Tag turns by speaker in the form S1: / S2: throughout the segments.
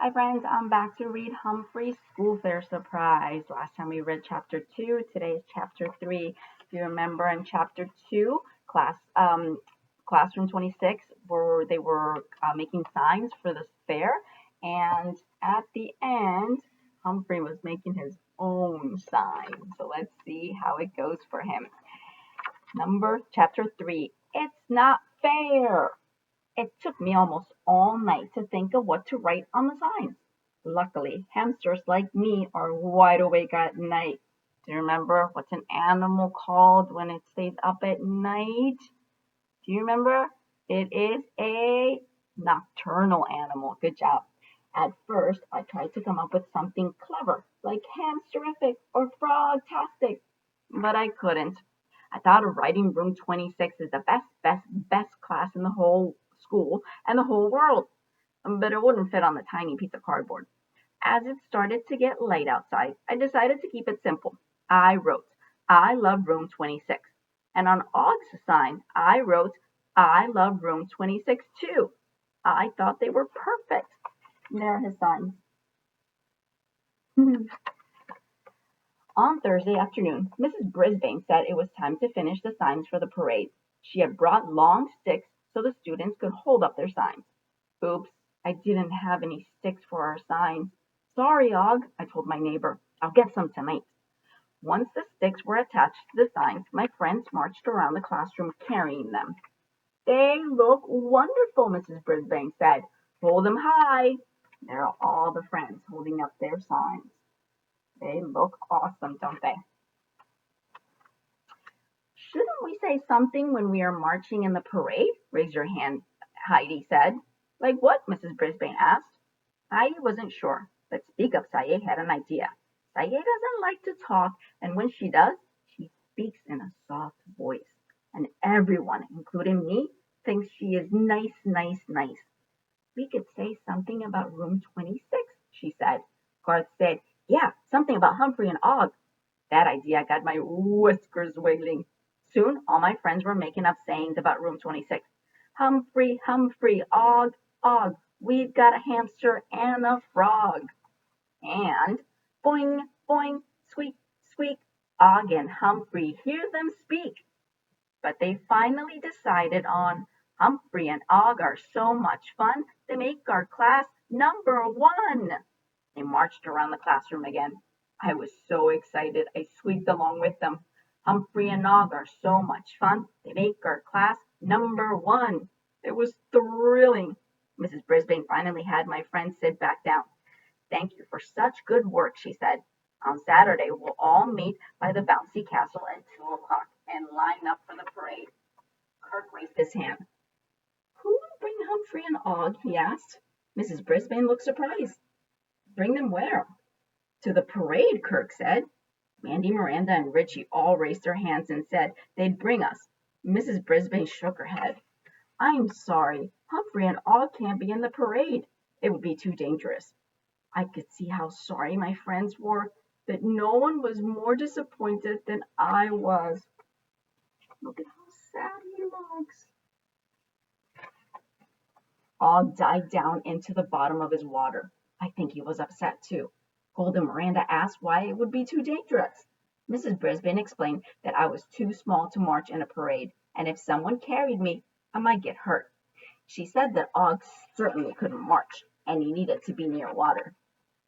S1: Hi friends, I'm back to read Humphrey's School Fair Surprise. Last time we read chapter 2, today is chapter 3. If you remember in chapter 2, classroom 26, where they were making signs for the fair, and at the end, Humphrey was making his own sign. So let's see how it goes for him. Chapter 3, It's Not Fair. It took me almost all night to think of what to write on the signs. Luckily, hamsters like me are wide awake at night. Do you remember what's an animal called when it stays up at night? Do you remember? It is a nocturnal animal. Good job. At first, I tried to come up with something clever, like hamsterific or frogtastic, but I couldn't. I thought of writing room 26 is the best class in the whole school and the whole world, but it wouldn't fit on the tiny piece of cardboard. As it started to get light outside, I decided to keep it simple. I wrote, I love room 26. And on Aug's sign, I wrote, I love room 26 too. I thought they were perfect. And there are his signs. On Thursday afternoon, Mrs. Brisbane said it was time to finish the signs for the parade. She had brought long sticks so the students could hold up their signs. Oops, I didn't have any sticks for our signs. Sorry, Og, I told my neighbor. I'll get some tonight. Once the sticks were attached to the signs, my friends marched around the classroom carrying them. They look wonderful, Mrs. Brisbane said. Hold them high. There are all the friends holding up their signs. They look awesome, don't they? Shouldn't we say something when we are marching in the parade? Raise your hand, Heidi said. Like what? Mrs. Brisbane asked. Heidi wasn't sure, but Speak Up Saye had an idea. Saye doesn't like to talk, and when she does, she speaks in a soft voice. And everyone, including me, thinks she is nice. We could say something about room 26, she said. Garth said, yeah, something about Humphrey and Og. That idea got my whiskers wiggling. Soon all my friends were making up sayings about room 26. Humphrey, Og, we've got a hamster and a frog. And boing, boing, squeak, Og and Humphrey hear them speak. But they finally decided on Humphrey and Og are so much fun, they make our class #1. They marched around the classroom again. I was so excited I squeaked along with them. Humphrey and Og are so much fun, they make our class #1. It was thrilling. Mrs. Brisbane finally had my friends sit back down. Thank you for such good work, she said. On Saturday, we'll all meet by the bouncy castle at 2 o'clock and line up for the parade. Kirk raised his hand. Who will bring Humphrey and Og? He asked. Mrs. Brisbane looked surprised. Bring them where? To the parade, Kirk said. Mandy, Miranda, and Richie all raised their hands and said they'd bring us. Mrs. Brisbane shook her head. I'm sorry, Humphrey and Og can't be in the parade. It would be too dangerous. I could see how sorry my friends were, but no one was more disappointed than I was. Look at how sad he looks. Og dived down into the bottom of his water. I think he was upset too. Golden Miranda asked why it would be too dangerous. Mrs. Brisbane explained that I was too small to march in a parade, and if someone carried me, I might get hurt. She said that Og certainly couldn't march, and he needed to be near water.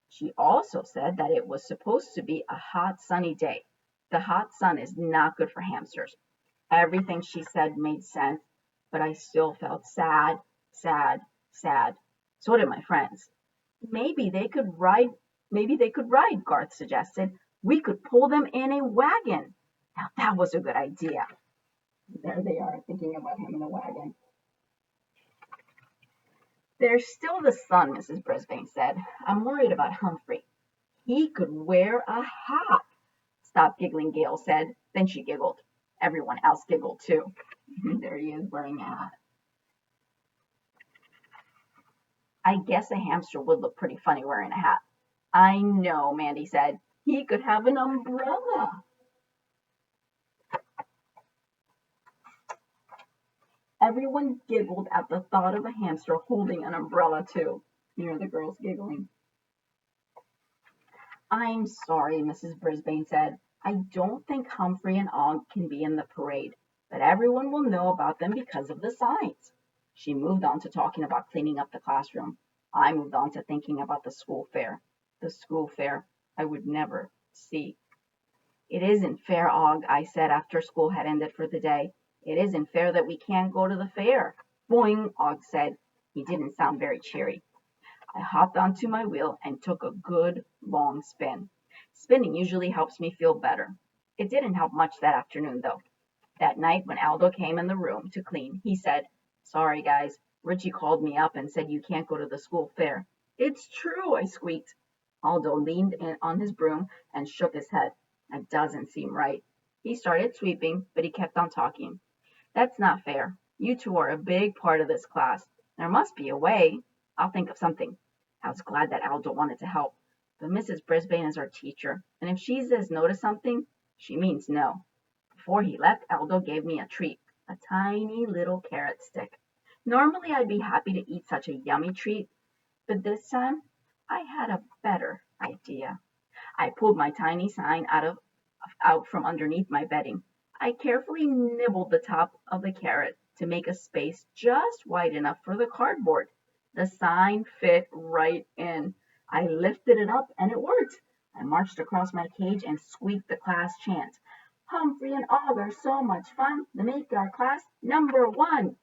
S1: She also said that it was supposed to be a hot, sunny day. The hot sun is not good for hamsters. Everything she said made sense, but I still felt sad. So did my friends. Maybe they could ride, Garth suggested. We could pull them in a wagon. Now that was a good idea. There they are, thinking about him in a wagon. There's still the sun, Mrs. Brisbane said. I'm worried about Humphrey. He could wear a hat. Stop giggling, Gail said. Then she giggled. Everyone else giggled too. There he is wearing a hat. I guess a hamster would look pretty funny wearing a hat. I know, Mandy said. He could have an umbrella. Everyone giggled at the thought of a hamster holding an umbrella too. near the girls giggling. I'm sorry, Mrs. Brisbane said. I don't think Humphrey and Og can be in the parade, but everyone will know about them because of the signs. She moved on to talking about cleaning up the classroom. I moved on to thinking about the school fair. The school fair I would never see. It isn't fair, Og, I said after school had ended for the day. It isn't fair that we can't go to the fair. Boing, Og said. He didn't sound very cheery. I hopped onto my wheel and took a good long spin. Spinning usually helps me feel better. It didn't help much that afternoon, though. That night, when Aldo came in the room to clean, he said, "Sorry, guys. Richie called me up and said you can't go to the school fair." "It's true," I squeaked. Aldo leaned in on his broom and shook his head. "That doesn't seem right." He started sweeping, but he kept on talking. "That's not fair. You two are a big part of this class. There must be a way. I'll think of something." I was glad that Aldo wanted to help, but Mrs. Brisbane is our teacher, and if she says no to something, she means no. Before he left, Aldo gave me a treat, a tiny little carrot stick. Normally I'd be happy to eat such a yummy treat, but this time I had a better idea. I pulled my tiny sign out from underneath my bedding. I carefully nibbled the top of the carrot to make a space just wide enough for the cardboard. The sign fit right in. I lifted it up and it worked. I marched across my cage and squeaked the class chant. "Humphrey and Og are so much fun. They make our class number one."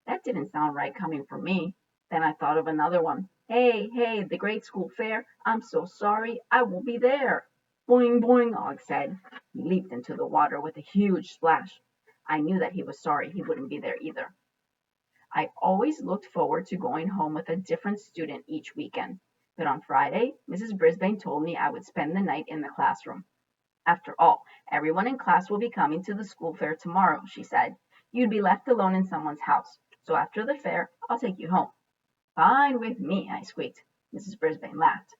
S1: That didn't sound right coming from me. Then I thought of another one. "Hey, hey, the great school fair. I'm so sorry. I won't be there." "Boing, boing," Og said. He leaped into the water with a huge splash. I knew that he was sorry he wouldn't be there either. I always looked forward to going home with a different student each weekend. But on Friday, Mrs. Brisbane told me I would spend the night in the classroom. "After all, everyone in class will be coming to the school fair tomorrow," she said. "You'd be left alone in someone's house. So after the fair, I'll take you home." "Fine with me," I squeaked. Mrs. Brisbane laughed.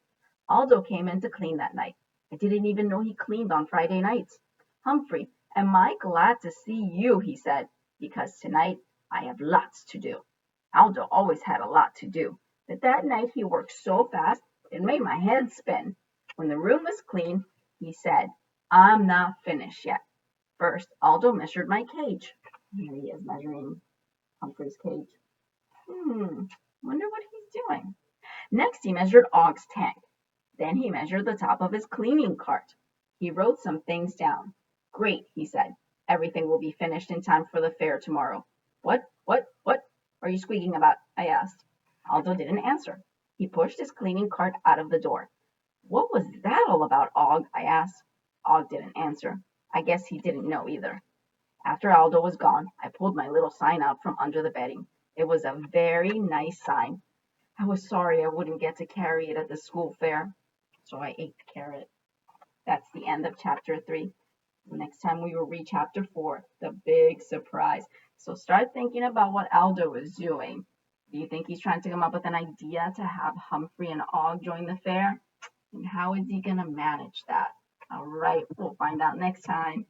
S1: Aldo came in to clean that night. I didn't even know he cleaned on Friday nights. "Humphrey, am I glad to see you," he said, "because tonight I have lots to do." Aldo always had a lot to do, but that night he worked so fast it made my head spin. When the room was clean, he said, "I'm not finished yet. First, Aldo measured my cage." Here he is measuring Humphrey's cage. Wonder what he's doing. Next, he measured Og's tank. Then he measured the top of his cleaning cart. He wrote some things down. "Great," he said. "Everything will be finished in time for the fair tomorrow." What are you squeaking about?" I asked. Aldo didn't answer. He pushed his cleaning cart out of the door. "What was that all about, Og?" I asked. Og didn't answer. I guess he didn't know either. After Aldo was gone, I pulled my little sign out from under the bedding. It was a very nice sign. I was sorry I wouldn't get to carry it at the school fair, so I ate the carrot. That's the end of chapter 3. Next time we will read chapter 4, the big surprise. So start thinking about what Aldo is doing. Do you think he's trying to come up with an idea to have Humphrey and Og join the fair? And how is he going to manage that? All right, we'll find out next time.